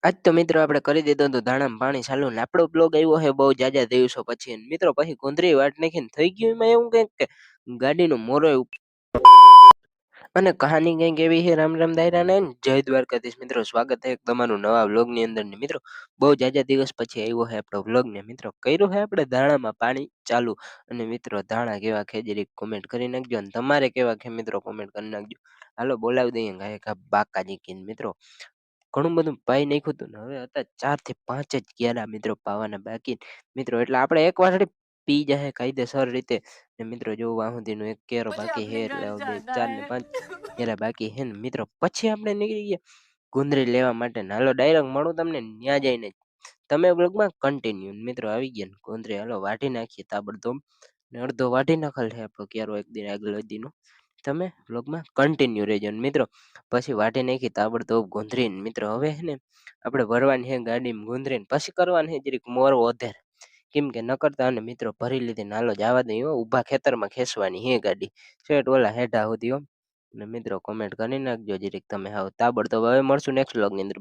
આજ તો મિત્રો આપણે કરી દીધું હતું ધાણામાં પાણી ચાલુ ને આપણો બ્લોગ આવ્યો છે બહુ જાજા દિવસો પછી અને મિત્રો પછી ગુંદરી વાટ નાખીને થઈ ગયું એમાં એવું કંઈક કે ગાડીનો મોરો અને કહાની કંઈક એવી છે રામ રામ દાયરા ને જય દ્વારકાધીશ મિત્રો સ્વાગત છે તમારું નવા વ્લોગ ની અંદર ને મિત્રો બહુ જાજા દિવસ પછી આવ્યો છે આપણો વ્લોગ ને મિત્રો કર્યું છે આપણે ધાણામાં પાણી ચાલુ અને મિત્રો ધાણા કેવા છે જરીક કોમેન્ટ કરી નાખજો અને તમારે કેવા છે મિત્રો કોમેન્ટ કરી નાખજો હાલો બોલાવી દઈએ ગાયક બાકાજી કીન મિત્રો ઘણું બધું પાઈ નાખ્યું હતું ને હવે હતા 4 થી 5 જ ક્યારા મિત્રો પાવાના બાકી મિત્રો એટલે આપણે એક વાટડી પી જાય કાયદેસર રીતે ને મિત્રો જો વાહુદીનો એક કેરો मुझे બાકી છે अपने એટલે घर બે जाना 4 ને है 5 કેરા બાકી છે ને મિત્રો પછી આપણે નીકળી ગયા ગુંદરી લેવા માટે ને હાલો ડાયરેક્ટ મળું તમને ન્યા જઈને તમે બ્લોગમાં કન્ટિન્યુ મિત્રો આવી ગયા ને ગુંદરી હાલો વાઢી નાખીએ તાબડતોબ ને અડધો વાઢી નાખેલ છે આપણો ક્યારો એક દિન આગળ દીનો તમે વ્લોગમાં કન્ટિન્યુ રહેજો ને મિત્રો પછી વાટી નાખી તાબડતોબ ગુંદરીને મિત્રો હવે હે ને આપણે ભરવાની છે ગાડીમાં ગુંદરીને પછી કરવાની છે જરીક મોર વધારે કેમ કે નકરતા અને મિત્રો ભરી લીધી નાલો જવા દઈ ઊભા ખેતરમાં ખેંચવાની હે ગાડી શેઠ ઓલા હેઠા સુધી હો ને મિત્રો કોમેન્ટ કરી નાખજો જરીક તમે હાવ તાબડતોબ હવે મળશું નેક્સ્ટ વ્લોગની અંદર.